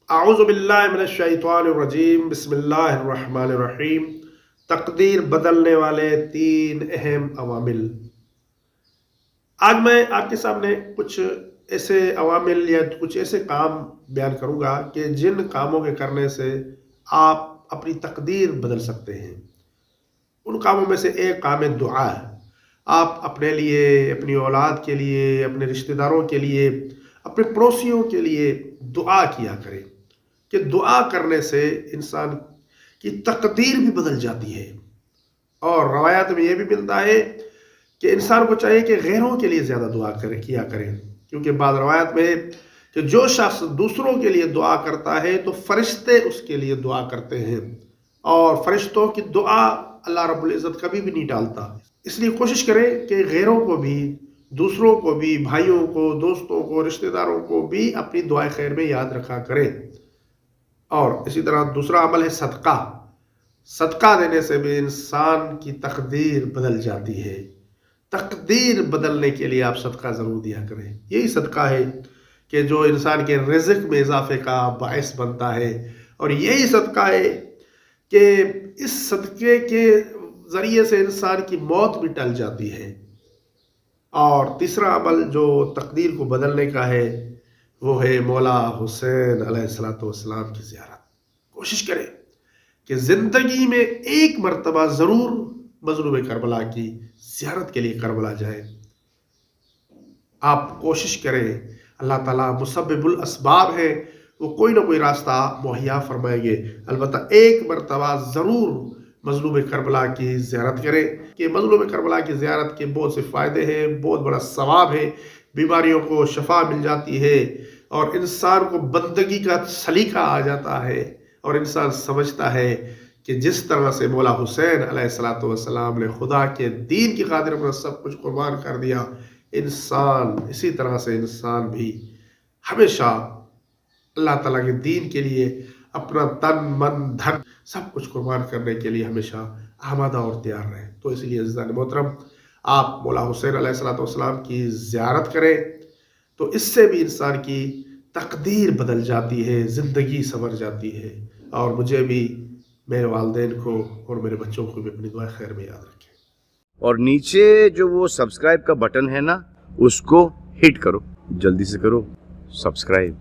اعوذ باللہ من الشیطان الرجیم، بسم اللہ الرحمن الرحیم۔ تقدیر بدلنے والے 3 اہم عوامل۔ آج میں آپ کے سامنے کچھ ایسے عوامل یا کچھ ایسے کام بیان کروں گا کہ جن کاموں کے کرنے سے آپ اپنی تقدیر بدل سکتے ہیں۔ ان کاموں میں سے ایک کام دعا ہے۔ آپ اپنے لیے، اپنی اولاد کے لیے، اپنے رشتہ داروں کے لیے، اپنے پڑوسیوں کے لیے دعا کیا کریں کہ دعا کرنے سے انسان کی تقدیر بھی بدل جاتی ہے۔ اور روایات میں یہ بھی ملتا ہے کہ انسان کو چاہیے کہ غیروں کے لیے زیادہ دعا کیا کریں، کیونکہ بعض روایات میں ہے کہ جو شخص دوسروں کے لیے دعا کرتا ہے تو فرشتے اس کے لیے دعا کرتے ہیں، اور فرشتوں کی دعا اللہ رب العزت کبھی بھی نہیں ٹالتا۔ اس لیے کوشش کریں کہ غیروں کو بھی، دوسروں کو بھی، بھائیوں کو، دوستوں کو، رشتہ داروں کو بھی اپنی دعائے خیر میں یاد رکھا کریں۔ اور اسی طرح دوسرا عمل ہے صدقہ۔ صدقہ دینے سے بھی انسان کی تقدیر بدل جاتی ہے۔ تقدیر بدلنے کے لیے آپ صدقہ ضرور دیا کریں۔ یہی صدقہ ہے کہ جو انسان کے رزق میں اضافے کا باعث بنتا ہے، اور یہی صدقہ ہے کہ اس صدقے کے ذریعے سے انسان کی موت بھی ٹل جاتی ہے۔ اور تیسرا عمل جو تقدیر کو بدلنے کا ہے وہ ہے مولا حسین علیہ السلام کی زیارت۔ کوشش کریں کہ زندگی میں ایک مرتبہ ضرور مظلوم کربلا کی زیارت کے لیے کربلا جائیں۔ آپ کوشش کریں، اللہ تعالیٰ مسبب الاسباب ہے، وہ کوئی نہ کوئی راستہ مہیا فرمائیں گے۔ البتہ ایک مرتبہ ضرور مظلوم کربلا کی زیارت کریں کہ مظلوم کربلا کی زیارت کے بہت سے فائدے ہیں، بہت بڑا ثواب ہے۔ بیماریوں کو شفا مل جاتی ہے، اور انسان کو بندگی کا سلیقہ آ جاتا ہے، اور انسان سمجھتا ہے کہ جس طرح سے مولا حسین علیہ السلام نے خدا کے دین کی خاطر اپنا سب کچھ قربان کر دیا، انسان اسی طرح سے انسان بھی ہمیشہ اللہ تعالیٰ کے دین کے لیے اپنا تن من دھن سب کچھ قربان کرنے کے لیے ہمیشہ آمادہ اور تیار رہے۔ تو اس لیے عزیزان محترم، آپ مولا حسین علیہ السلام کی زیارت کریں تو اس سے بھی انسان کی تقدیر بدل جاتی ہے، زندگی سنور جاتی ہے۔ اور مجھے بھی، میرے والدین کو اور میرے بچوں کو بھی اپنی دعائیں خیر میں یاد رکھیں۔ اور نیچے جو وہ سبسکرائب کا بٹن ہے نا، اس کو ہٹ کرو، جلدی سے کرو سبسکرائب۔